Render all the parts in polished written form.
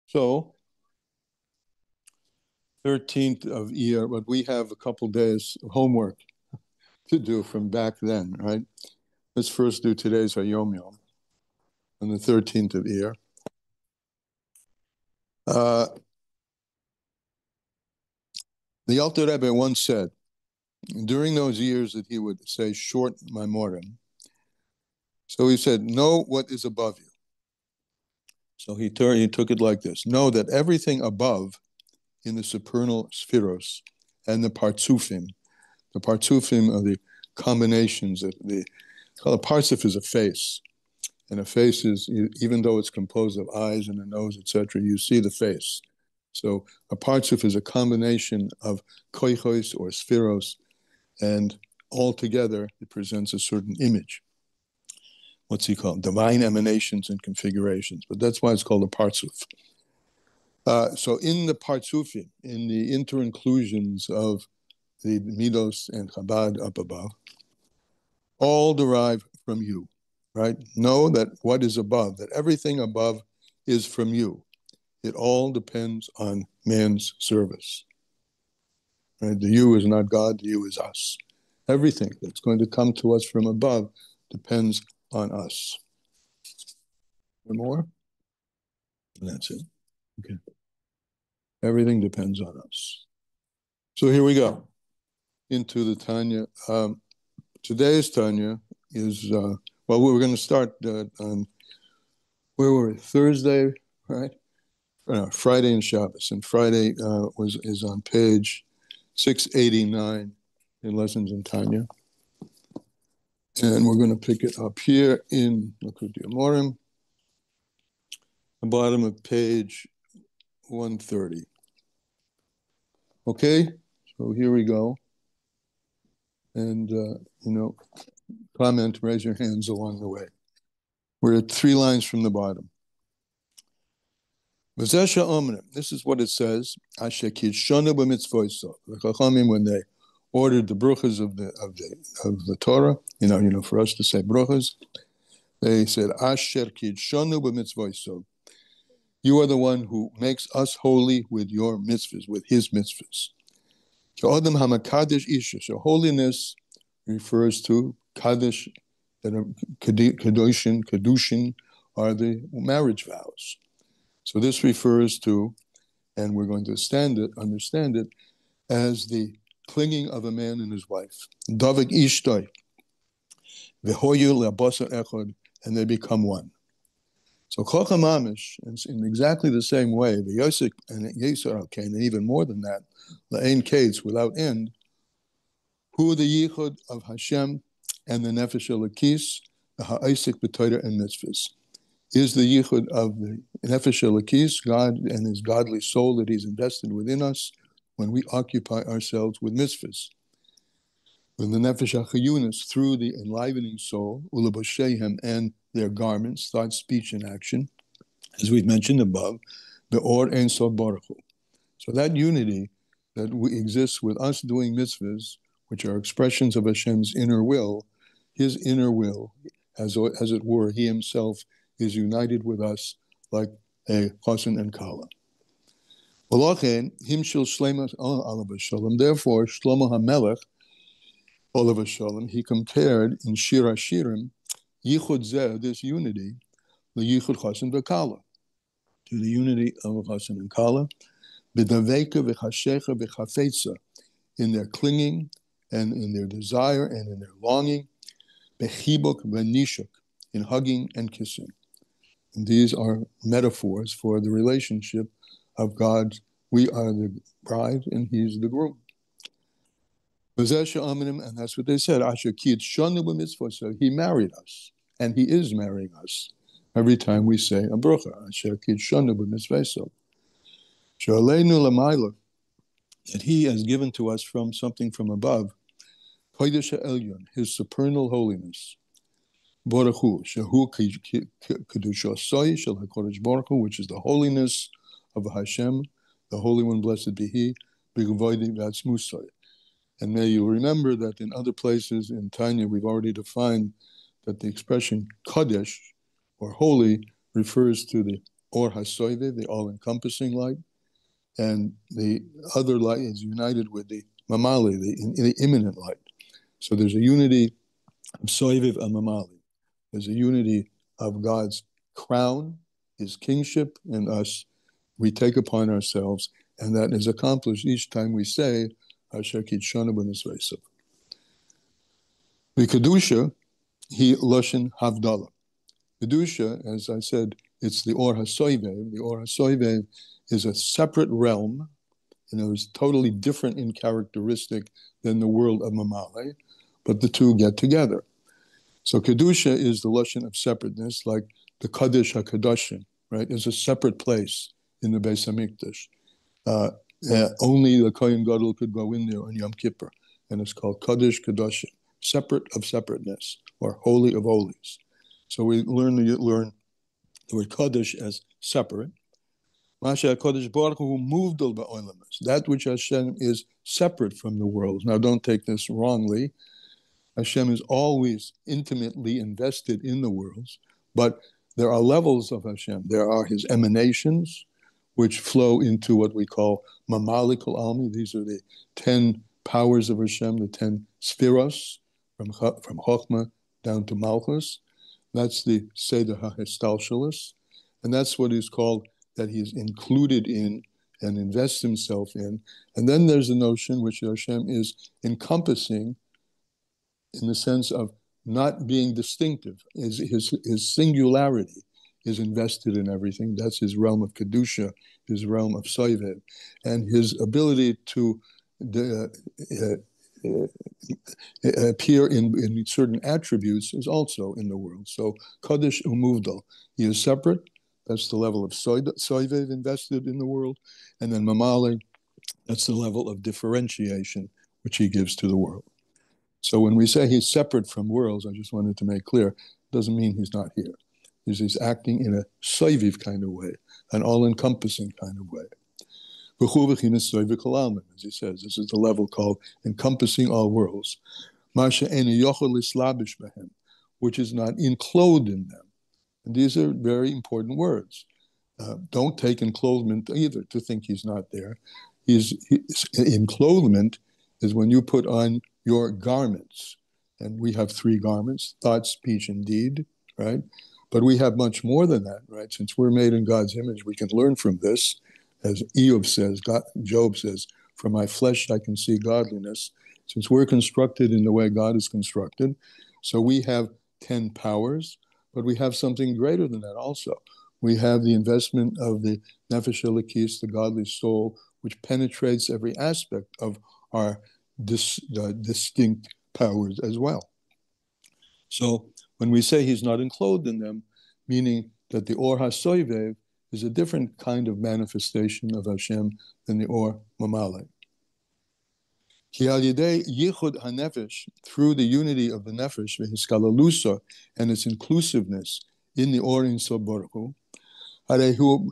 So, 13th of Iyar, but we have a couple days of homework to do from back then, right? Let's first do today's Hayom Yom on the 13th of Iyar. The Alter Rebbe once said, during those years that he would say short Maimorim, so he said, know what is above you. So he took it like this: know that everything above in the supernal spheros and the partsufim are the combinations of a partsuf is a face, and a face is, even though it's composed of eyes and a nose, etc., you see the face. So a partsuf is a combination of koichos or spheros, and altogether it presents a certain image. What's he called? Divine emanations and configurations. But that's why it's called a partsuf. So in the partsufim, in the inter-inclusions of the Midos and Chabad up above, all derive from you, right? Know that what is above, that everything above is from you. It all depends on man's service. Right? The you is not God, the you is us. Everything that's going to come to us from above depends on us. One more? And that's it. Okay. Everything depends on us. So here we go into the Tanya. Today's Tanya is, well, we're going to start on, where were we? Thursday, right? Friday and Shabbos. And Friday is on page 689 in Lessons in Tanya. And we're going to pick it up here in Likutei Amorim, the bottom of page 130. Okay, so here we go. And, comment, raise your hands along the way. We're at 3 lines from the bottom. This is what it says. The Chachamim, when they ordered the bruchas of the Torah, for us to say bruchas, they said, Asher kidshanu b'mitzvoso. You are the one who makes us holy with your mitzvahs, with his mitzvahs. So holiness refers to kaddish, that are kedushin are the marriage vows. So this refers to, and we're going to understand it as the clinging of a man and his wife. Davik ishtoi, v'hoyu le'abasa echad, and they become one. So Chacham Amish, in exactly the same way, the Yosef and Yisrael came, and even more than that, La'ain Kates, without end, who the Yichud of Hashem and the Nefesh Elokis, the Ha'isik b'Torah and Mitzvahs, is the Yichud of the Nefesh Elokis, God and his godly soul that he's invested within us when we occupy ourselves with mitzvahs. When the Nefesh HaChayunis, through the enlivening soul, Ulaboshehem, and their garments, thought, speech, and action, as we've mentioned above, the Or Ein Sof Baruch Hu. So that unity that exists with us doing mitzvahs, which are expressions of Hashem's inner will, his inner will, as it were, he himself is united with us like a Chassan and Kala. Therefore, Shlomo HaMelech, Olav Shalom, he compared in Shir HaShirim, Yichud Zeh, this unity, the Yichud Chassan v'Kala, to the unity of Chassan and Kala, b'daveka v'chashecha v'chafetza, in their clinging and in their desire and in their longing, b'chibuk v'nishuk, in hugging and kissing. And these are metaphors for the relationship of God. We are the bride and he's the groom. And that's what they said. So he married us, and he is marrying us every time we say a bracha. That he has given to us from something from above, his supernal holiness, which is the holiness of Hashem, the Holy One, blessed be He. And may you remember that in other places in Tanya, we've already defined that the expression Kodesh, or holy, refers to the Or HaSoive, the all-encompassing light, and the other light is united with the Mamali, the imminent light. So there's a unity of Soiviv and Mamali. There's a unity of God's crown, his kingship, and us. We take upon ourselves, and that is accomplished each time we say, Asher Kitshanu b'Nisveisav. The Kedusha, he Loshen Havdalah. Kedusha, as I said, it's the Or HaSoivev. The Or HaSoivev is a separate realm, and it was totally different in characteristic than the world of Mamale, but the two get together. So Kedusha is the Lashon of separateness, like the Kaddish HaKadoshim, right? Is a separate place in the Beis HaMikdash. Only the Kohen Gadol could go in there on Yom Kippur, and it's called Kaddish Kadoshim, separate of separateness, or holy of holies. So we learn the word Kaddish as separate. That which Hashem is separate from the world. Now, don't take this wrongly. Hashem is always intimately invested in the worlds, but there are levels of Hashem. There are his emanations, which flow into what we call Mamalikal Almi. These are the 10 powers of Hashem, the 10 spheros, from Chokhmah down to Malchus. That's the Seder HaHestalshalis, and that's what is called that he's included in and invests himself in. And then there's the notion which Hashem is encompassing in the sense of not being distinctive. His singularity is invested in everything. That's his realm of Kedusha, his realm of Soivev. And his ability to appear in certain attributes is also in the world. So Kaddish Umuvdal, he is separate. That's the level of Soivev invested in the world. And then Mamale, that's the level of differentiation which he gives to the world. So when we say he's separate from worlds, I just wanted to make clear, doesn't mean he's not here. He's acting in a Soiviv kind of way, an all-encompassing kind of way. As he says, this is the level called encompassing all worlds, which is not enclosed in them. And these are very important words. Don't take enclothement either to think he's not there. Enclothement is when you put on your garments. And we have 3 garments, thought, speech, and deed, right? But we have much more than that, right? Since we're made in God's image, we can learn from this. As Job says, from my flesh I can see godliness. Since we're constructed in the way God is constructed, so we have 10 powers, but we have something greater than that also. We have the investment of the Nefesh Elokis, the godly soul, which penetrates every aspect of our distinct powers as well. So when we say he's not enclosed in them, meaning that the Or HaSoivev is a different kind of manifestation of Hashem than the Or Mamale. Ki al yedei yichud hanefesh, through the unity of the nefesh, v'hiskalalusa, and its inclusiveness in the Or Ein Sof Baruch Hu, harehu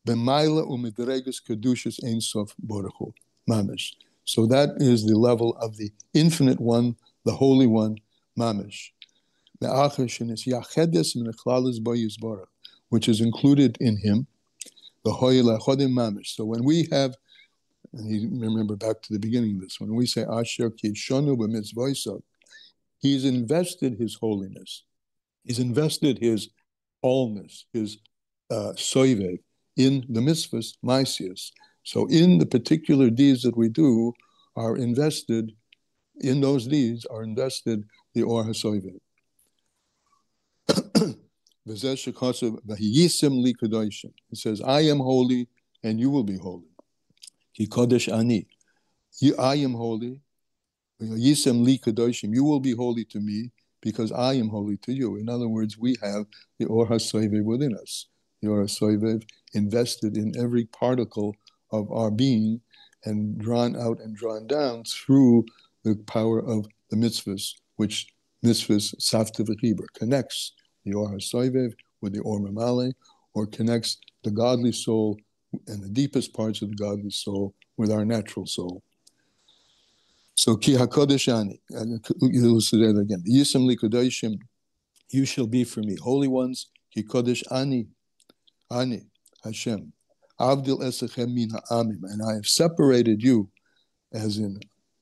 b'mayla u'midreges kedushas Ein Sof Baruch Hu, mamish. So that is the level of the infinite one, the holy one, mamish. Which is included in him, the hoyle chodim mamish. So when we have, and you remember back to the beginning of this, when we say Asher Kitshanu b'Mitzvaysav, he's invested his holiness, he's invested his allness, his soivev in the mitzvahs, maisias. So in the particular deeds that we do, are invested, in those deeds are invested the Or HaSoivev. He says, I am holy and you will be holy. Ki kodesh ani. I am holy. Yisem li kadoshim. You will be holy to me because I am holy to you. In other words, we have the Or HaSoivev within us. The Or HaSoivev invested in every particle of our being and drawn out and drawn down through the power of the mitzvahs, which mitzvahs, Savta v'Chibur, connects the Or HaSoivev with the Or Mamale, or connects the godly soul and the deepest parts of the godly soul with our natural soul. So, Ki HaKodesh Ani, you'll say that again. Yisem li Kodeshim, you shall be for me holy ones. Ki Kodesh Ani, Ani. Hashem. Avdil esechem min ha'amim, and I have separated you, as in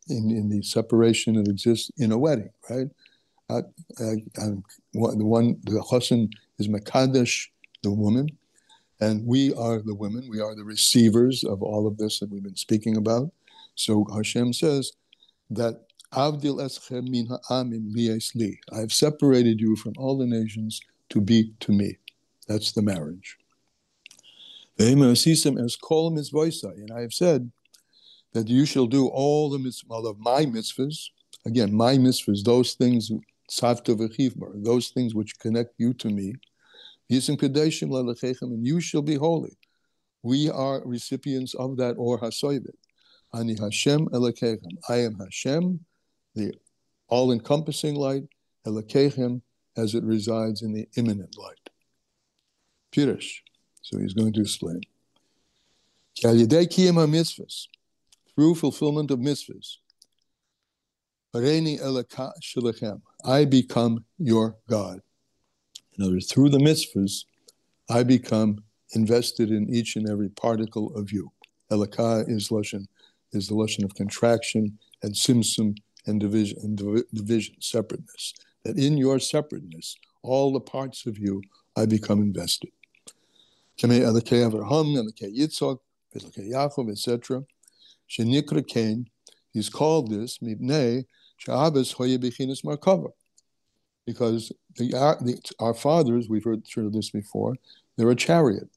the separation that exists in a wedding, right? The chassan is mekadesh, the woman, and we are the women. We are the receivers of all of this that we've been speaking about. So Hashem says that Avdil eschem min ha'amim liyes li. I have separated you from all the nations to be to me. That's the marriage. And I have said that you shall do all the mitzvah of my mitzvahs. Again, my mitzvahs, those things, those things which connect you to me. And you shall be holy. We are recipients of that or hasoivet. Ani Hashem Elokechem. I am Hashem, the all-encompassing light, Elokechem, as it resides in the immanent light. Pirush. So he's going to explain. Through fulfillment of mitzvahs, I become your God. In other words, through the mitzvahs, I become invested in each and every particle of you. Elakah is the lashon of contraction and simsum and division, separateness. That in your separateness, all the parts of you, I become invested. Elakeh Avraham, Elakeh Yitzchak, Elakeh Yaakov, etc. Shenikra Cain, he's called this mipnei she'abas hoye bechinas markava, because our fathers, we've heard this before, they're a chariot.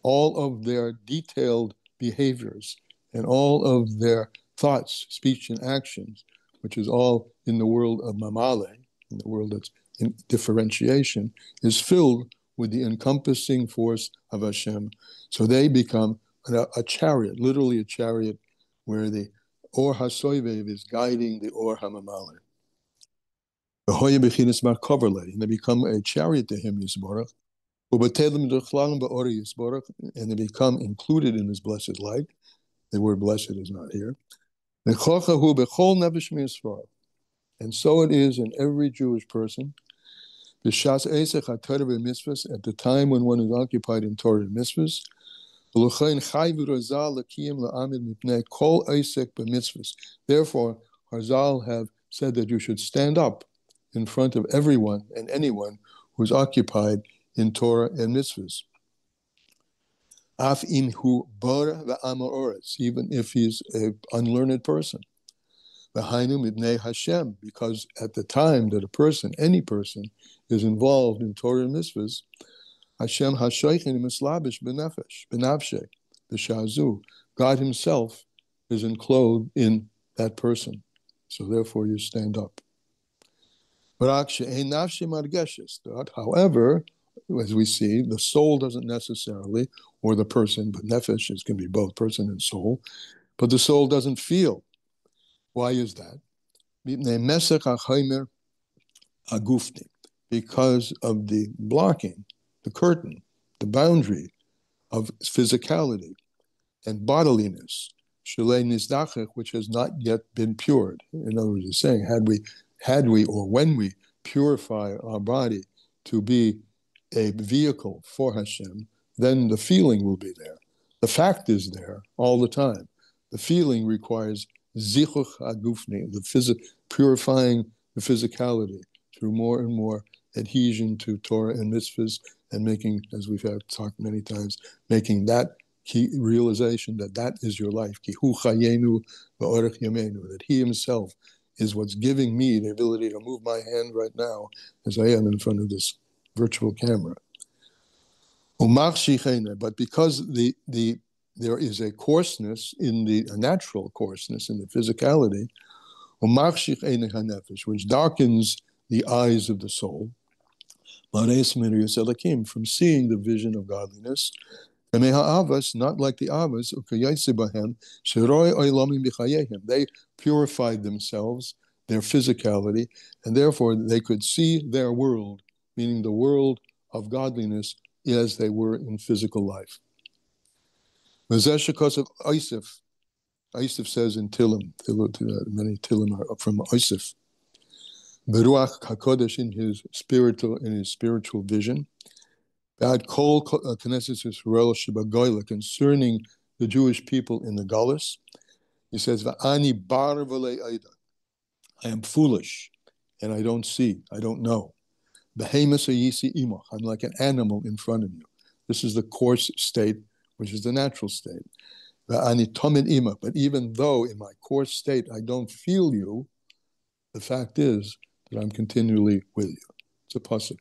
All of their detailed behaviors and all of their thoughts, speech, and actions, which is all in the world of mamale, in the world that's in differentiation, is filled with the encompassing force of Hashem. So they become a chariot, literally a chariot, where the Or HaSoivev is guiding the Or HaMamale. And they become a chariot to him, Yisborach, and they become included in his blessed light. The word blessed is not here. And so it is in every Jewish person. At the time when one is occupied in Torah and mitzvahs, therefore, Harzal have said that you should stand up in front of everyone and anyone who is occupied in Torah and mitzvahs. Even if he's an unlearned person. Because at the time that a person, any person, is involved in Torah and mitzvahs, Hashem hashoichin mislabish benafshe b'shazu. God Himself is enclosed in that person. So therefore, you stand up. However, as we see, the soul doesn't necessarily, or the person, but nefesh is can be both person and soul, but the soul doesn't feel. Why is that? Because of the blocking, the curtain, the boundary of physicality and bodiliness, which has not yet been pured. In other words, he's saying, had we, or when we purify our body to be a vehicle for Hashem, then the feeling will be there. The fact is there all the time. The feeling requires zichuch agufni, purifying the physicality through more and more adhesion to Torah and mitzvahs, and making, as we've talked many times, making that key realization that is your life. Ki hu chayenu v'orech yamenu, that He Himself is what's giving me the ability to move my hand right now as I am in front of this virtual camera. But because there is a coarseness a natural coarseness in the physicality, which darkens the eyes of the soul, from seeing the vision of godliness, not like the Avos, they purified themselves, their physicality, and therefore they could see their world, meaning the world of godliness, as they were in physical life. Because of Isif says in Tillim, many Tillim are from Isif, Beruach HaKodesh in his spiritual vision, concerning the Jewish people in the Galus. He says, "Va'ani bar v'lei aida." I am foolish, and I don't see, I don't know. Behemoth yisi imach. I'm like an animal in front of you. This is the coarse state, which is the natural state. Va'ani tomid imach. But even though in my coarse state I don't feel you, the fact is that I'm continually with you. It's a pasuk.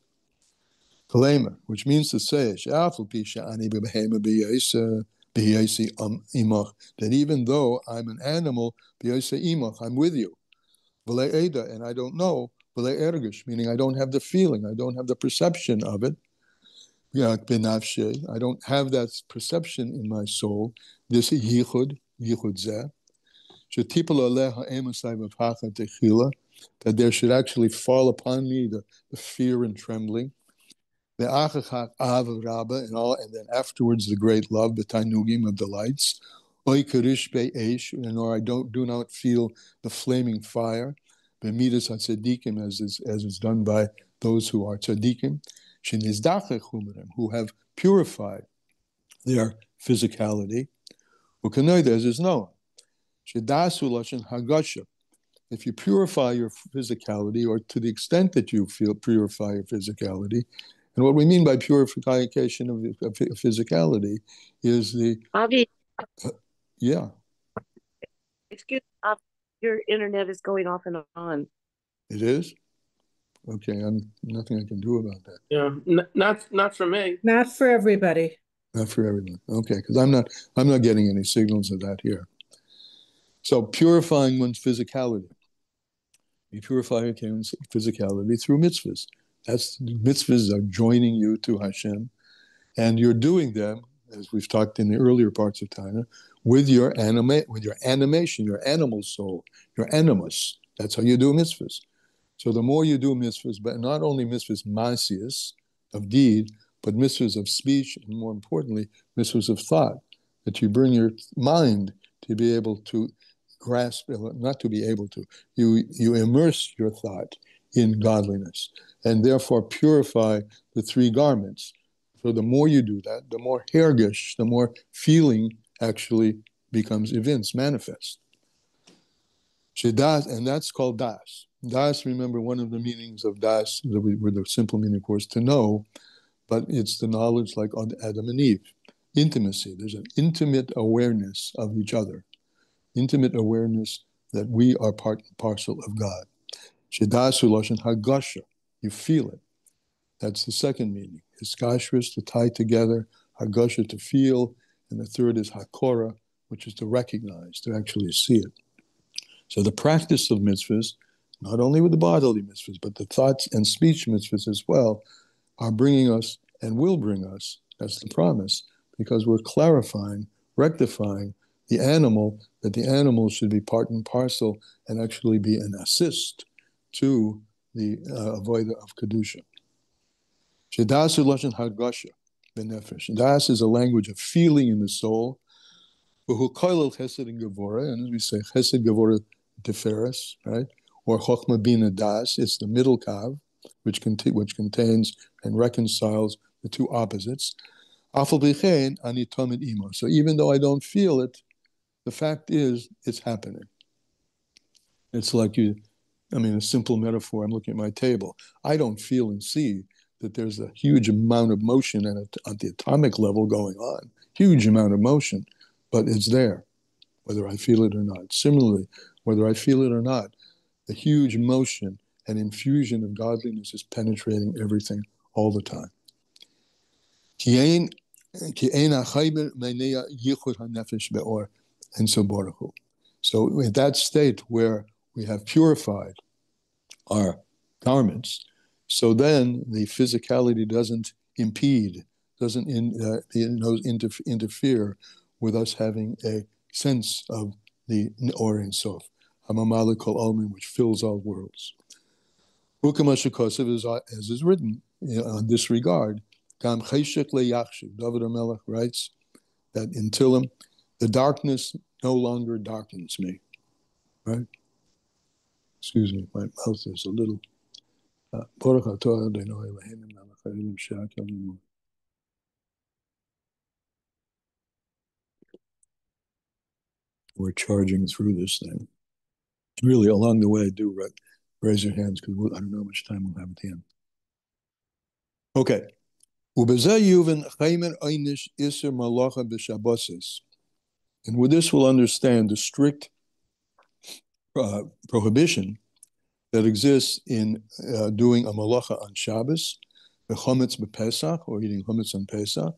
Kalema, which means to say, that even though I'm an animal, I'm with you. And I don't know, meaning I don't have the feeling, I don't have the perception of it. I don't have that perception in my soul. This yichud zeh, that there should actually fall upon me the fear and trembling. And then afterwards the great love, the tanugim of delights. Or I do not feel the flaming fire. As is done by those who are tzaddikim, who have purified their physicality. As is known. If you purify your physicality, or to the extent that you purify your physicality, and what we mean by purification of physicality is the Avi, yeah. excuse me, your internet is going off and on. It is? Okay, nothing I can do about that. Yeah, not for me. Not for everybody. Not for everyone. Okay, because I'm not getting any signals of that here. So purifying one's physicality. You purify your physicality through mitzvahs. Mitzvahs are joining you to Hashem, and you're doing them, as we've talked in the earlier parts of Tanya, with your animation, your animal soul, your animus. That's how you do mitzvahs. So the more you do mitzvahs, but not only mitzvahs masias, of deed, but mitzvahs of speech, and more importantly, mitzvahs of thought, that you bring your mind to be able to grasp, not to be able to, you immerse your thought in godliness, and therefore purify the three garments. So the more you do that, the more hergish, the more feeling actually becomes evinced, manifest. And that's called das. Das, remember, one of the meanings of das, with the simple meaning, of course, to know, but it's the knowledge like Adam and Eve. Intimacy. There's an intimate awareness of each other. Intimate awareness that we are part and parcel of God. Shedasu lashon hagasha. You feel it. That's the second meaning. Hiskashris, to tie together, hagasha, to feel, and the third is hakora, which is to recognize, to actually see it. So the practice of mitzvahs, not only with the bodily mitzvahs, but the thoughts and speech mitzvahs as well, are bringing us and will bring us, that's the promise, because we're clarifying, rectifying the animal, that the animal should be part and parcel and actually be an assist to the avodah of Kedusha. Shedasu lashon hargasha benefesh. Das is a language of feeling in the soul. Who koilel chesed and gevora, and as we say, chesed gevora teferes, right? Or chochma bina das. It's the middle kav, which contains and reconciles the two opposites. Afal b'chein ani tomid imo. So even though I don't feel it, the fact is it's happening. It's like a simple metaphor. I'm looking at my table. I don't feel and see that there's a huge amount of motion at the atomic level going on. Huge amount of motion, but it's there, whether I feel it or not. Similarly, whether I feel it or not, the huge motion and infusion of godliness is penetrating everything all the time. So in that state where we have purified our garments, so then the physicality doesn't impede, doesn't interfere with us having a sense of the Or Ein Sof, Hamamalik Kol Almin, which fills all worlds. As is written on this regard, Gam Cheshek LeYachshiv, David HaMelech writes that in Tillim, the darkness no longer darkens me. Right? Excuse me, my mouth is a little. we're charging through this thing. Really, along the way, do raise your hands because I don't know how much time we'll have at the end. Okay. And with this, we'll understand the strict prohibition that exists in doing a malacha on Shabbos, the chometz b'Pesach, or eating chometz on Pesach,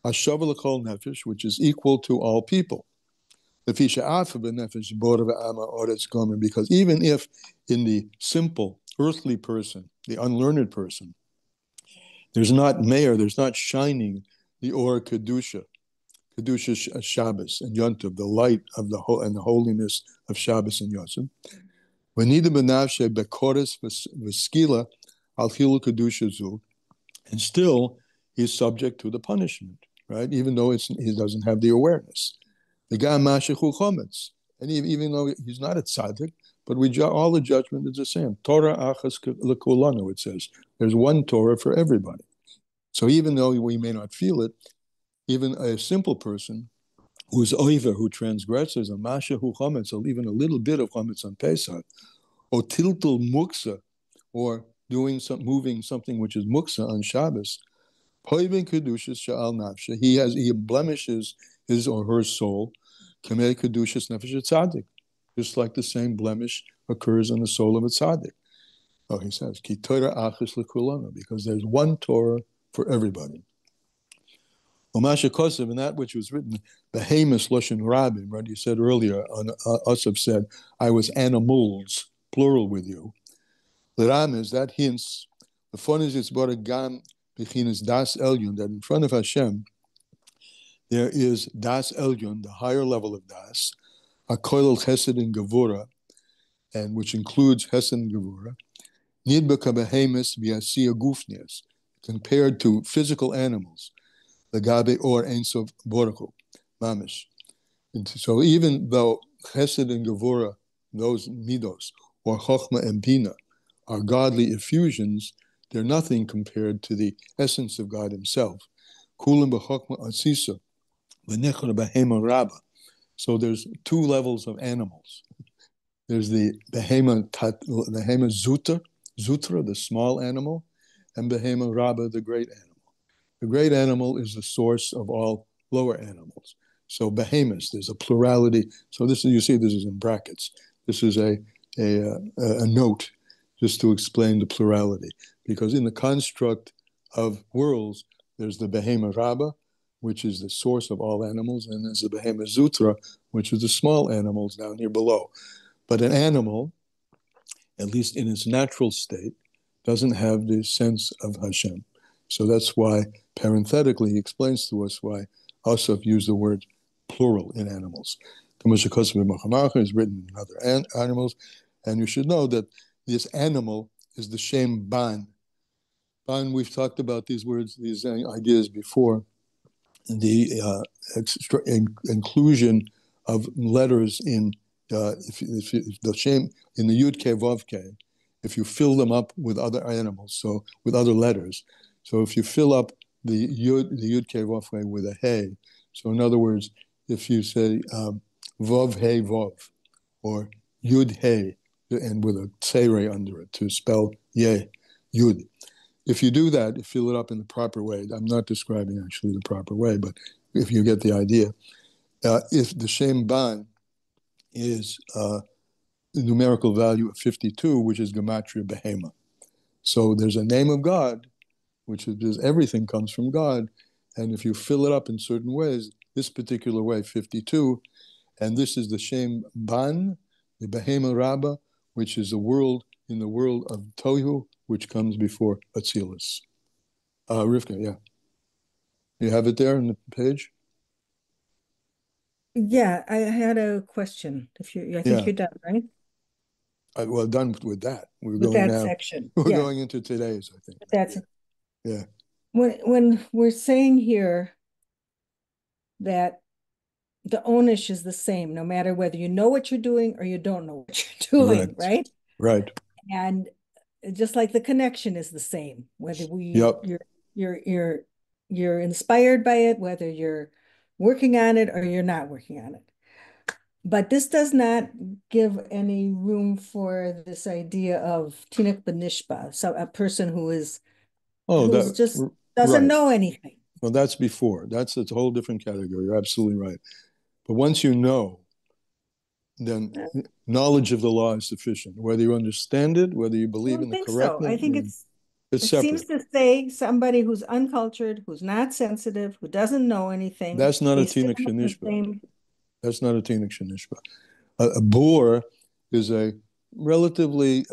hashav l'kol nefesh, which is equal to all people. Because even if in the simple earthly person, the unlearned person, there's not shining the Or Kedusha Shabbos and Yontiv, the light of the and the holiness of Shabbos and Yontiv. And still he's subject to the punishment, right? Even though he doesn't have the awareness. The guy mashichu chometz, and even though he's not a tzaddik, but all the judgment is the same. Torah achas lekulanu, it says. There's one Torah for everybody. So even though we may not feel it, even a simple person who's oiver, who transgresses a mashichu chometz, or even a little bit of chometz on Pesach, or tiltul muksa, or moving something which is muksa on Shabbos, he blemishes his or her soul, just like the same blemish occurs in the soul of a tzaddik. Oh, he says, because there's one Torah for everybody. And that which was written, behemoth loshen rabim, right? You said earlier, Asaf said, I was animals, plural with you. The ram is that hints. The fun is it's brought a gam bechinas das elyon, that in front of Hashem there is das elyon, the higher level of das, a koilel chesed and gevura, and which includes chesed and gevura, nidbeka behemoth v'asiya gufnias, compared to physical animals, the gabe or ensof borachu, mamish. And so even though chesed and gevura, those midos, or chochma and bina, are godly effusions, they're nothing compared to the essence of God himself. Kulim b'chokma asisa, v'nechor behema rabba. So there's two levels of animals. There's the behema zutra, the small animal, and behema rabba, the great animal. The great animal is the source of all lower animals. So behemoths, there's a plurality. So this is, you see, this is in brackets. This is a note just to explain the plurality. Because in the construct of worlds, there's the Behema Rabba, which is the source of all animals, and there's the Behema Zutra, which is the small animals down here below. But an animal, at least in its natural state, doesn't have the sense of Hashem. So that's why, parenthetically, he explains to us why Asaf used the word plural in animals. Is written in other animals, and you should know that this animal is the shem ban. Ban, we've talked about these words, these ideas before. The inclusion of letters in if the shem in the yud ke vav ke, if you fill them up with other animals, so with other letters. So if you fill up the yud ke vav ke with a hey, so in other words, if you say vav hey vav, or yud hey, and with a tsere under it to spell yeh, yud. If you do that, fill it up in the proper way. I'm not describing actually the proper way, but if you get the idea, if the shem ban is the numerical value of 52, which is gematria behema. So there's a name of God, which is everything comes from God, and if you fill it up in certain ways, this particular way, 52, and this is the shem ban, the behema rabbah, which is the world in the world of Tohu, which comes before Atzilus. Rivka, yeah. You have it there on the page? Yeah, I had a question. I think you're done, right? Well, done with that. With that section. We're going into today's, I think. That's yeah. When we're saying here that the onish is the same, no matter whether you know what you're doing or you don't know what you're doing, right? Right. And just like the connection is the same, whether you're inspired by it, whether you're working on it or you're not working on it. But this does not give any room for this idea of tinek benishba, so a person who's just doesn't know anything. Well, that's before. That's a whole different category. You're absolutely right. But once you know, then knowledge of the law is sufficient. Whether you understand it, whether you believe in the correctness. So. I think it separate. Seems to say somebody who's uncultured, who's not sensitive, who doesn't know anything. That's not a tinek shenishba. That's not a tinek shenishba. A boor is a relatively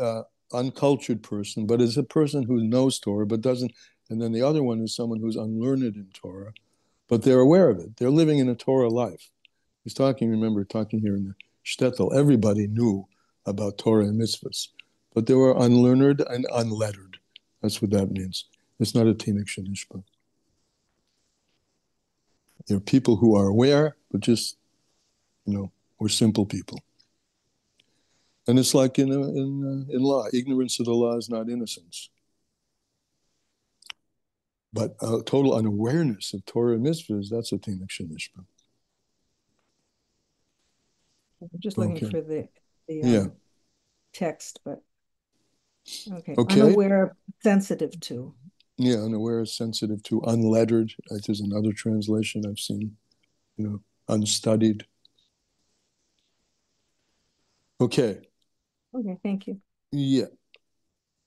uncultured person, but is a person who knows Torah but doesn't. And then the other one is someone who's unlearned in Torah, but they're aware of it. They're living in a Torah life. He's talking here in the shtetl. Everybody knew about Torah and mitzvahs, but they were unlearned and unlettered. That's what that means. It's not a tinek shenishba. There are people who are aware, but just, we're simple people. And it's like in law, ignorance of the law is not innocence. But total unawareness of Torah and mitzvahs, that's a tinek shenishba. I'm just looking for the text, but okay. Unaware, sensitive to. Yeah, unaware, sensitive to, unlettered. That is another translation I've seen. Unstudied. Okay. Okay, thank you. Yeah.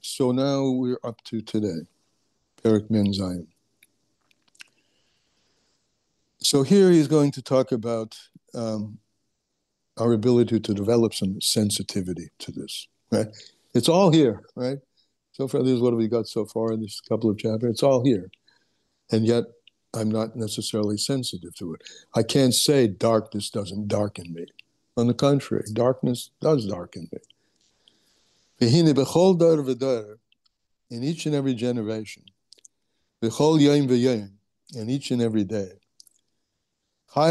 So now we're up to today, Perek Men Zayin. So here he's going to talk about our ability to develop some sensitivity to this, right? It's all here, right? So far, this is what we got so far in this couple of chapters. It's all here. And yet, I'm not necessarily sensitive to it. I can't say darkness doesn't darken me. On the contrary, darkness does darken me. In each and every generation, in each and every day, a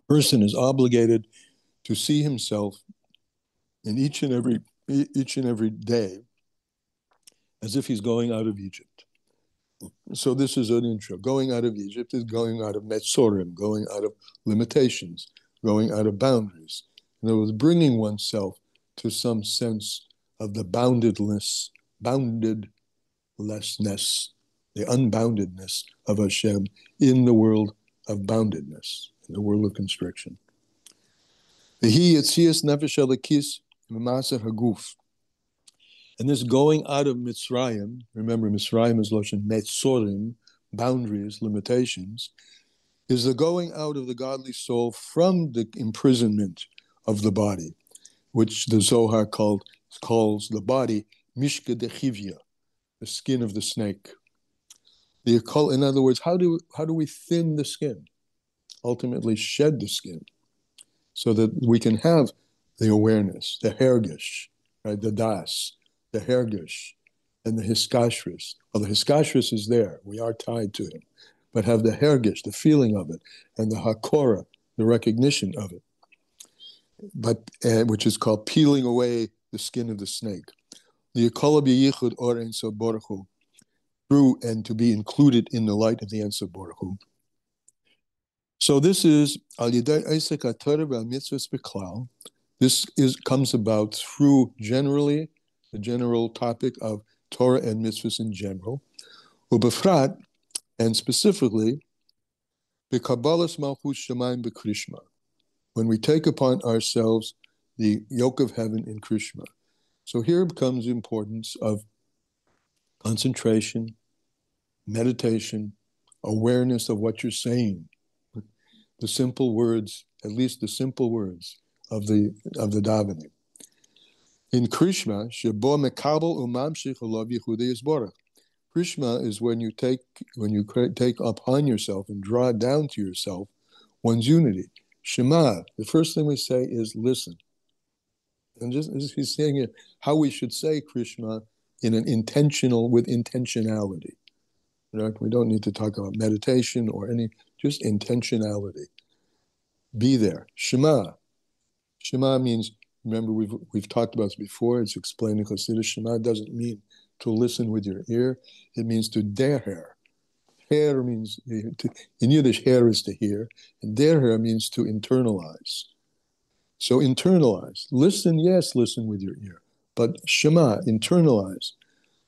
person is obligated to see himself in each and every day as if he's going out of Egypt. So this is an intro. Going out of Egypt is going out of Metzorim, going out of limitations, going out of boundaries. In other words, bringing oneself to some sense of the boundedlessness, the unboundedness of Hashem in the world of boundedness, in the world of constriction. And this going out of Mitzrayim, remember Mitzrayim is Loshen Metzorim, boundaries, limitations, is the going out of the godly soul from the imprisonment of the body, which the Zohar calls the body Mishka Dechivya, the skin of the snake. In other words, how do we thin the skin? Ultimately shed the skin, so that we can have the awareness, the hergish, right, the das, the hergish, and the hiskashris. Well, the hiskashris is there. We are tied to him. But have the hergish, the feeling of it, and the hakora, the recognition of it, which is called peeling away the skin of the snake. The Yikola b'yichud or Ein Sof Baruch Hu, through and to be included in the light of the Ein Sof Baruch Hu. So this is al yidei Eisek HaTorah v'Mitzvos b'klal. This comes about through generally the general topic of Torah and mitzvahs in general, ubefrat, and specifically, b'kabbalas malchus shamayim b'krishma, when we take upon ourselves the yoke of heaven in Krishma. So here comes the importance of concentration, meditation, awareness of what you're saying, the simple words, at least the simple words of the davening. In Krishma, shebo mekabel umamshich olav yichudei yisborach. Krishma is when you take upon yourself and draw down to yourself one's unity. Shema, the first thing we say is listen. And just as he's saying it, how we should say Krishma with intentionality. Right? We don't need to talk about meditation or just intentionality. Be there. Shema. Shema means, remember we've talked about this before, it's explained in Chassidus. Shema doesn't mean to listen with your ear, it means to deher. Her means, in Yiddish, her is to hear, and der means to internalize. So internalize. Listen, yes, listen with your ear. But Shema, internalize.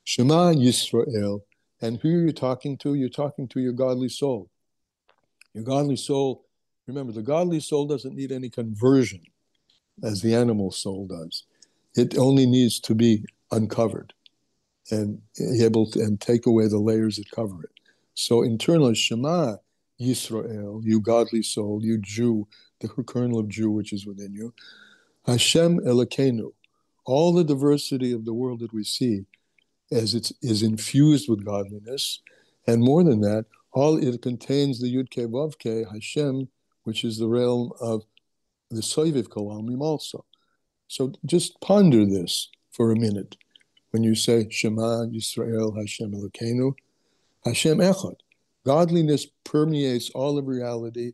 Shema Yisrael. And who are you talking to? You're talking to your godly soul. Your godly soul, remember, the godly soul doesn't need any conversion as the animal soul does. It only needs to be uncovered and able to and take away the layers that cover it. So internal Shema Yisrael, you godly soul, you Jew, the kernel of Jew which is within you. Hashem Elokeinu, all the diversity of the world that we see as it is infused with godliness, and more than that, all it contains the Yud Ke Vav Ke Hashem, which is the realm of the Soiviv Kalamim also. So just ponder this for a minute. When you say Shema Yisrael Hashem Elokeinu, Hashem Echad, godliness permeates all of reality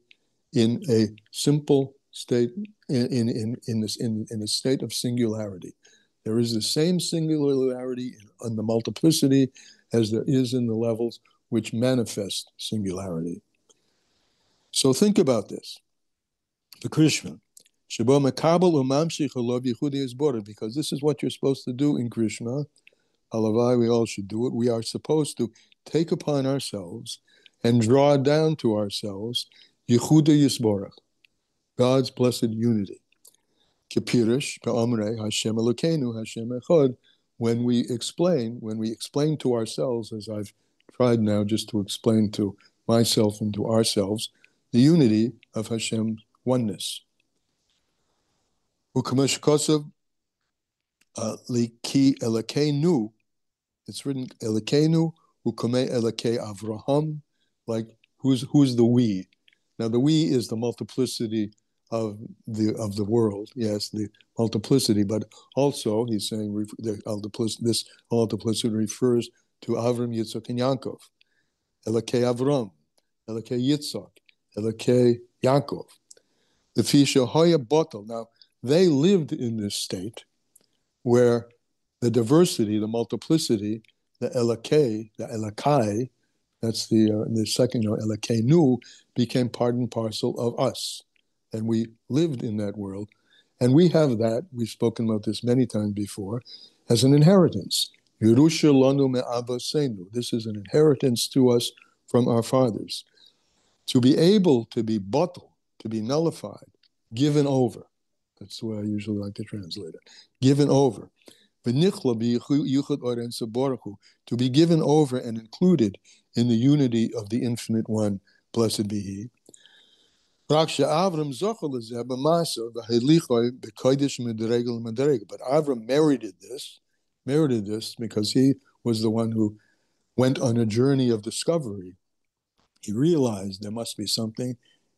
in a simple state, in a state of singularity. There is the same singularity in the multiplicity as there is in the levels which manifest singularity. So think about this. The Krishna, Shebo Makabel Umamshich Halav Yichudi is border, because this is what you're supposed to do in Krishna. Halavai, we all should do it. We are supposed to take upon ourselves and draw down to ourselves Yichuda Yisborach, God's blessed unity. Kipirish Ba'amrei Hashem Elokeinu Hashem Echad. When we explain to ourselves, as I've tried now just to explain to myself and to ourselves, the unity of Hashem's oneness. Ukamash Kosav Liki Elokeinu. It's written Elokeinu Ukame Elokei Avraham. Like who's the we? Now the we is the multiplicity of the world. Yes, the multiplicity, but also he's saying this multiplicity refers to Avram, Yitzchak, and Yaakov. Elokei Avram, Elokei Yitzchak, Elokei Yaakov. The Fisha Hoya Botel. Now they lived in this state where the diversity, the multiplicity, the Elokei, the Elokai, that's the second, Elokeinu, became part and parcel of us. And we lived in that world. And we have that, we've spoken about this many times before, as an inheritance. Yerusha lanu me'avosenu. This is an inheritance to us from our fathers. To be able to be bottled, to be nullified, given over. That's the way I usually like to translate it. Given over. To be given over and included in the unity of the Infinite One, blessed be He. But Avram merited this because he was the one who went on a journey of discovery. He realized there must be something,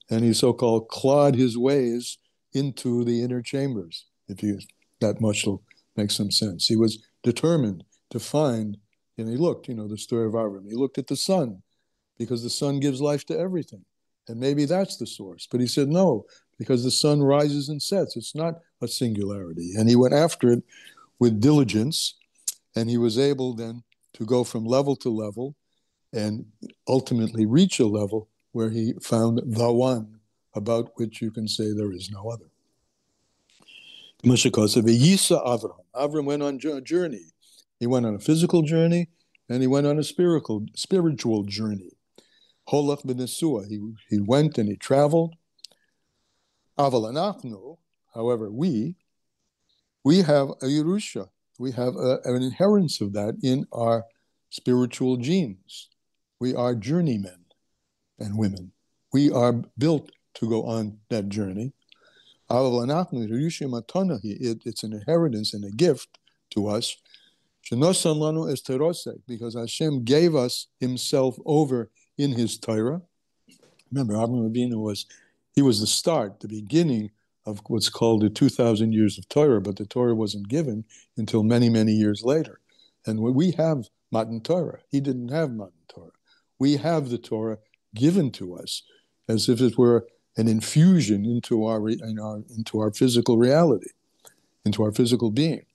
and he so-called clawed his ways into the inner chambers, that much will make some sense. He was determined to find, and he looked, the story of Avram. He looked at the sun, because the sun gives life to everything. And maybe that's the source. But he said, no, because the sun rises and sets. It's not a singularity. And he went after it with diligence, and he was able then to go from level to level and ultimately reach a level where he found the one about which you can say there is no other. Avram went on a journey. He went on a physical journey, and he went on a spiritual journey. Holach b'nesua. He went and he traveled. Aval anachnu, however, we have a Yerusha. We have an inheritance of that in our spiritual genes. We are journeymen and women. We are built to go on that journey. Aval anachnu Yerusha matana. It's an inheritance and a gift to us. Shenosan lanu es terosek, because Hashem gave us Himself over in His Torah. Remember, Avraham Avinu was the start, the beginning of what's called the 2,000 years of Torah, but the Torah wasn't given until many, many years later. And we have Matan Torah. He didn't have Matan Torah. We have the Torah given to us as if it were an infusion into our physical reality, into our physical being.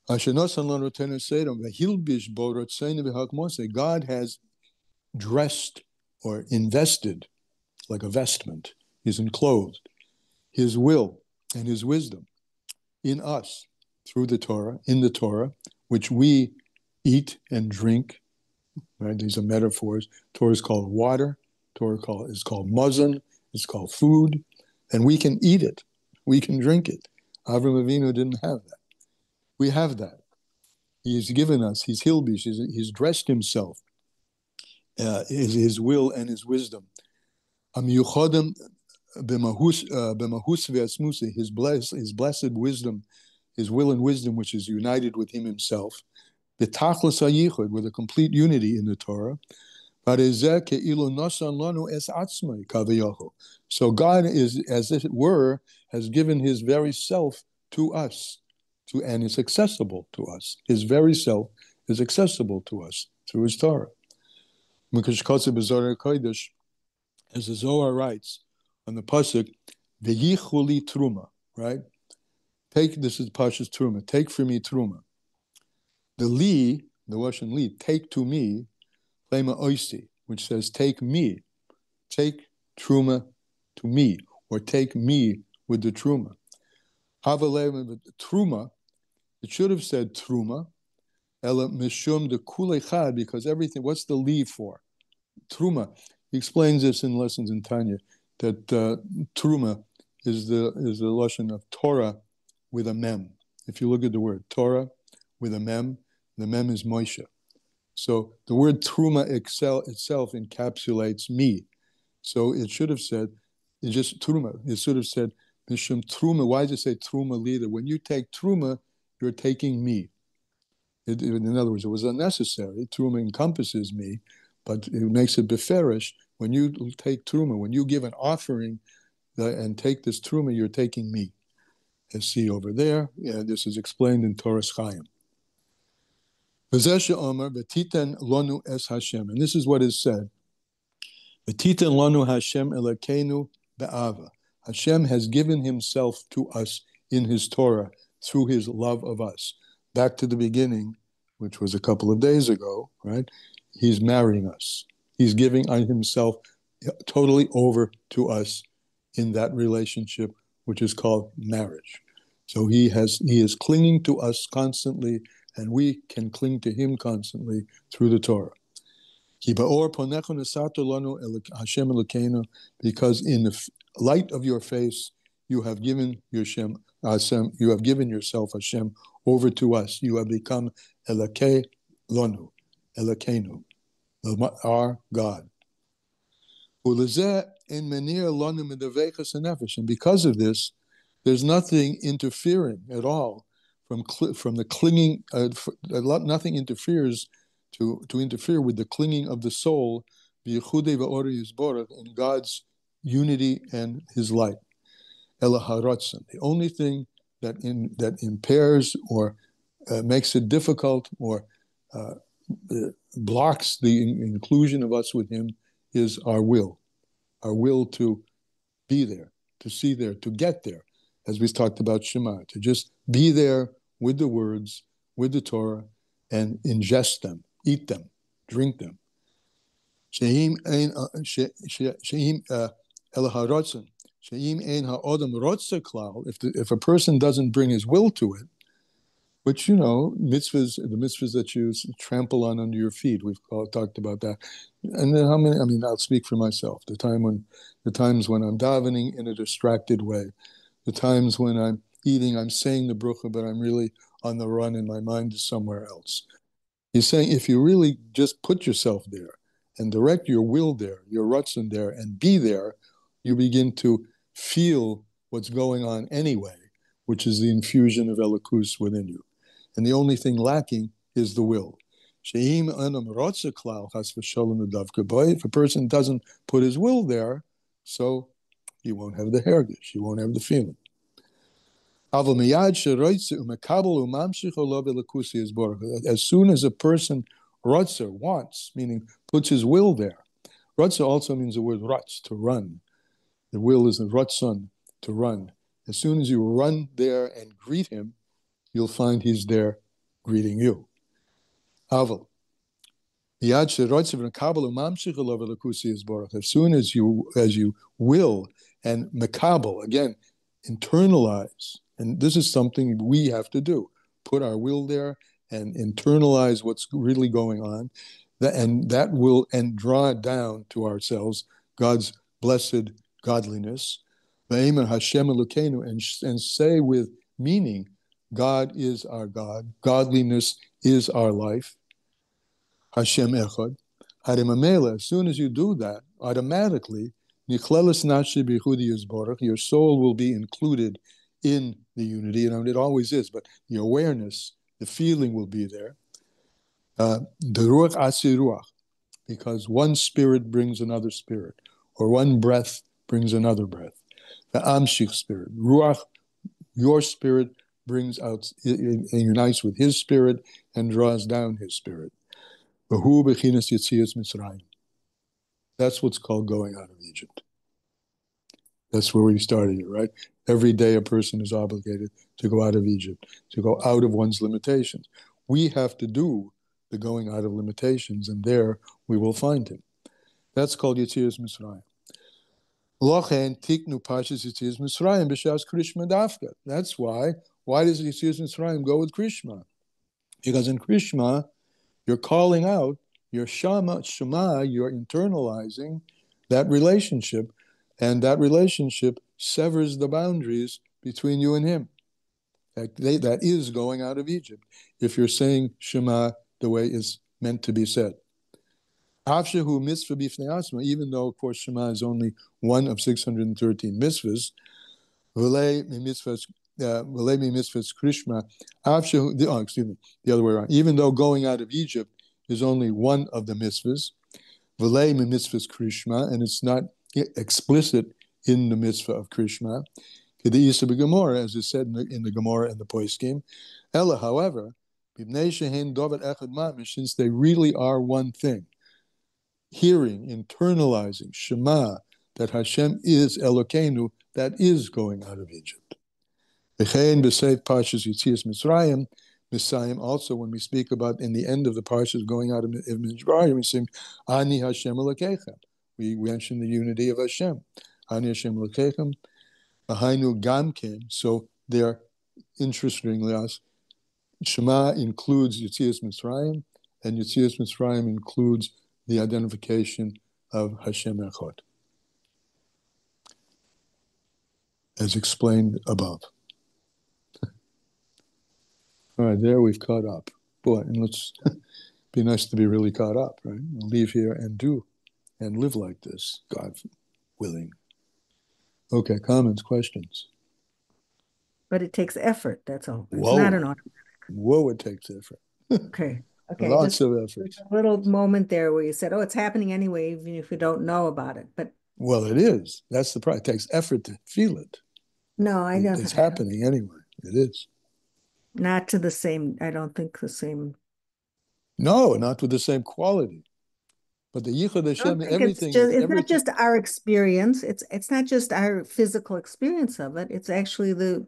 God has dressed or invested like a vestment. He's enclosed his will and his wisdom in us through the Torah, in the Torah, which we eat and drink. Right? These are metaphors. Torah is called water. Torah is called mazon. It's called food. And we can eat it. We can drink it. Avram Avinu didn't have that. We have that. He's given us, he's hilbish, he's dressed himself, his will and his wisdom. His blessed wisdom, his will and wisdom, which is united with him himself, with a complete unity in the Torah. So God is, as it were, has given his very self to us, and it's accessible to us. His very self is accessible to us through his Torah. Because as the Zohar writes on the pasuk, "V'yichuli truma," right? This is Pashas Truma. Take from me truma. The li, the Russian li, take to me, lema oisi, which says take me, take truma to me, or take me with the truma. Havalem truma. It should have said truma, ela mishum de kulechad, because everything. What's the li for? Truma. He explains this in lessons in Tanya that truma is the lashon of Torah with a mem. If you look at the word Torah with a mem, the mem is Moshe. So the word truma itself encapsulates me. So it should have said, it's just truma. It should have said mishum truma. Why does it say truma leader? When you take truma, you're taking me. In other words, it was unnecessary. Truma encompasses me, but it makes it beferish. When you take truma, when you give an offering and take this truma, you're taking me. As see over there, this is explained in Torah Chaim. And this is what is said. Hashem has given himself to us in his Torah through his love of us. Back to the beginning, which was a couple of days ago, right? He's marrying us. He's giving himself totally over to us in that relationship, which is called marriage. So he is clinging to us constantly, and we can cling to him constantly through the Torah. Because in the light of your face, you have given yourself, Hashem, over to us. You have become Elokei Lonu, Elokeinu, our God. And because of this, there's nothing interfering at all from the clinging. Nothing interferes to interfere with the clinging of the soul, in God's unity and His light. The only thing that impairs or makes it difficult or blocks the inclusion of us with Him is our will to be there, to see there, to get there, as we talked about Shema, to just be there with the words, with the Torah, and ingest them, eat them, drink them. If a person doesn't bring his will to it, which, the mitzvahs that you trample on under your feet, we've talked about that. And then I'll speak for myself. The times when I'm davening in a distracted way, the times when I'm eating, I'm saying the brucha, but I'm really on the run and my mind is somewhere else. He's saying if you really just put yourself there and direct your will there, your ratzon there, and be there, you begin to feel what's going on anyway, which is the infusion of Elokus within you. And the only thing lacking is the will. If a person doesn't put his will there, so he won't have the hergish, he won't have the feeling. As soon as a person wants, meaning puts his will there. Rotza also means the word rotz, to run. The will is the rotzon, to run. As soon as you run there and greet him, you'll find he's there greeting you. Aval. As soon as you will and makabel, again, internalize, and this is something we have to do, put our will there and internalize what's really going on, and that will and draw it down to ourselves God's blessed godliness, Hashem Elokeinu, and say with meaning, God is our God, godliness is our life, Hashem Echad. As soon as you do that, automatically, your soul will be included in the unity, and it always is, but the awareness, the feeling will be there. The ruach asiruach, because one spirit brings another spirit, or one breath brings another breath. The amshich spirit, ruach, your spirit brings out, and unites with his spirit and draws down his spirit. That's what's called going out of Egypt. That's where we started it, right? Every day a person is obligated to go out of Egypt, to go out of one's limitations. We have to do the going out of limitations, and there we will find him. That's called Yetzias Mitzrayim. Lochen tiknu pashas Yetzias Mitzrayim b'shas Krishma dafka. That's why does Yetzias Mitzrayim go with Krishma? Because in Krishma, you're calling out, you're Shema, you're internalizing that relationship, and that relationship severs the boundaries between you and him. That is going out of Egypt, if you're saying Shema the way it's meant to be said. Even though, of course, Shema is only one of 613 mitzvahs, the other way around. Even though going out of Egypt is only one of the mitzvahs, and it's not explicit in the mitzvah of Krishma, as is said in the Gemara and the Poskim. Ella, however, since they really are one thing, hearing, internalizing, Shema, that Hashem is Elokeinu, that is going out of Egypt. Also, when we speak about in the end of the Parshas going out of Mitzrayim, we sing Ani Hashem Elokeichem. We mention the unity of Hashem. Ani Hashem Elokeichem, Ahainu Gamken. So there, interestingly, Shema includes Yetzias Mitzrayim, and Yetzias Mitzrayim includes the identification of Hashem Echad, as explained above. All right, there we've caught up. Boy, and let's be nice to be really caught up, right? We'll leave here and do and live like this, God willing. Okay, comments, questions? But it takes effort, that's all. It's not an automatic. Whoa, it takes effort. Okay. Lots of effort. A little moment there where you said, oh, it's happening anyway, even if you don't know about it. But well, it is. That's the problem. It takes effort to feel it. No, I don't. It's happening anyway. It is. Not to the same, I don't think the same. No, not with the same quality. But the Yichud Hashem, everything. It's not just our experience. It's not just our physical experience of it. It's actually the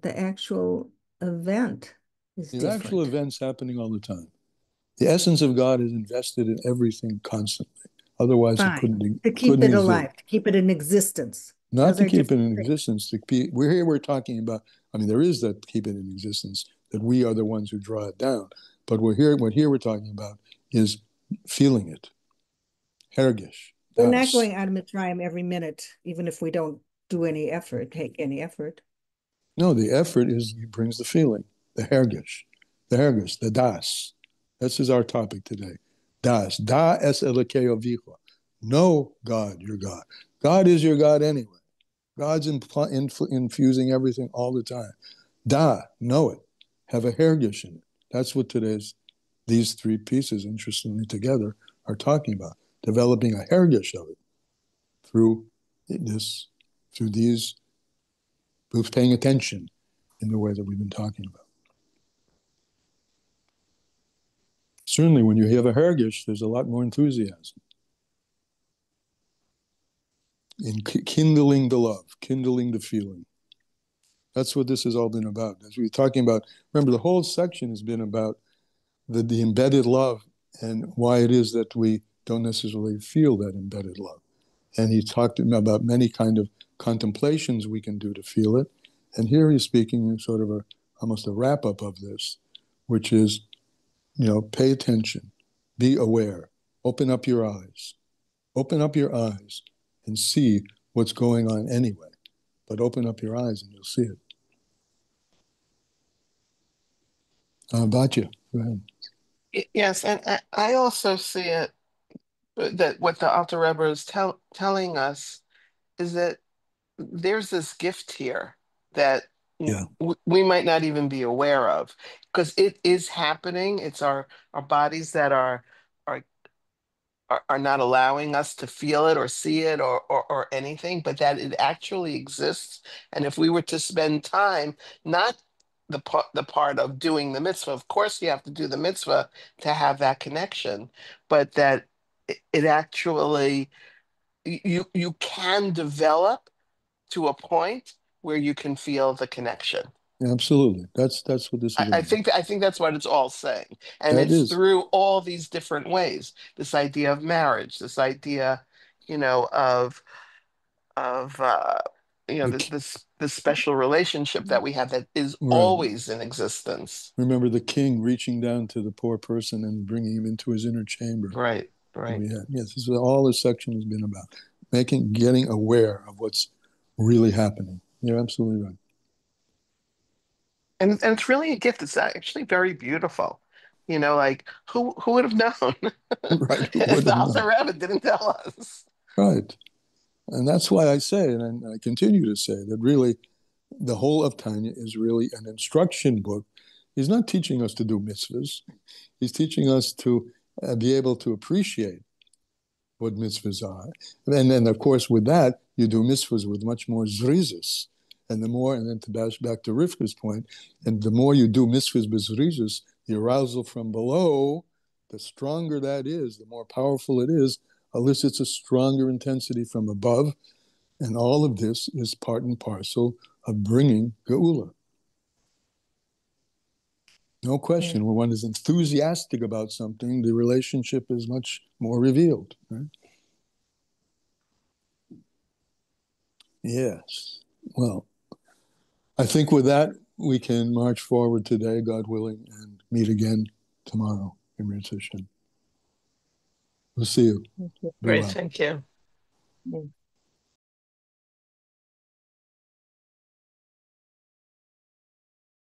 actual event is different. The actual event's happening all the time. The essence of God is invested in everything constantly. Otherwise, it couldn't. To keep it alive, to keep it in existence. Not to keep it in existence. We're talking about. I mean, there is that keep it in existence. That we are the ones who draw it down. But what here we're talking about is feeling it. Hergish. We're not going out of Mitzrayim every minute, even if we don't do any effort, take any effort. No, the effort brings the feeling, the hergish, the das. This is our topic today. Das. Da es Elokeo vicha. Know God, your God. God is your God anyway. God's infusing everything all the time. Da, know it. Have a hergish in it. That's what these three pieces, interestingly together, are talking about. Developing a hergish of it through paying attention in the way that we've been talking about. Certainly, when you have a hergish, there's a lot more enthusiasm in kindling the love, kindling the feeling. That's what this has all been about. As we're talking about, remember, the whole section has been about the embedded love and why it is that we don't necessarily feel that embedded love. And he talked about many kind of contemplations we can do to feel it. And here he's speaking in sort of almost a wrap-up of this, which is, pay attention, be aware, open up your eyes and see what's going on anyway. But open up your eyes and you'll see it. Batya, go ahead. Yes, and I also see it that what the Alter Rebbe is telling us is that there's this gift here that Yeah. we might not even be aware of, because it is happening. It's our bodies that are are not allowing us to feel it or see it or anything, but that it actually exists. And if we were to spend time, not the part of doing the mitzvah, of course you have to do the mitzvah to have that connection, but that it actually, you can develop to a point where you can feel the connection. Absolutely. That's what this is about. I think that's what it's all saying, and That it's is. through all these different ways. This idea of marriage, this idea, of this special relationship that we have that is Right. always in existence. Remember the king reaching down to the poor person and bringing him into his inner chamber. Right. Yes, this is all this section has been about. Getting aware of what's really happening. You're absolutely right. And it's really a gift. It's actually very beautiful. Like who would have known Right. if the Alter Rebbe didn't tell us? Right. And that's why I say, and I continue to say, that really the whole of Tanya is really an instruction book. He's not teaching us to do mitzvahs. He's teaching us to be able to appreciate what mitzvahs are. And then, of course, with that, you do mitzvahs with much more zrizis. And then to dash back to Rivka's point, and the more you do mitzvahs with zrizis, the arousal from below, the stronger that is, the more powerful it is, elicits a stronger intensity from above. And all of this is part and parcel of bringing Geula. No question. When one is enthusiastic about something, the relationship is much more revealed. Right? Yes. Well, I think with that, we can march forward today, God willing, and meet again tomorrow in Hashem. We'll see you. Thank you. Great, thank you. Yeah.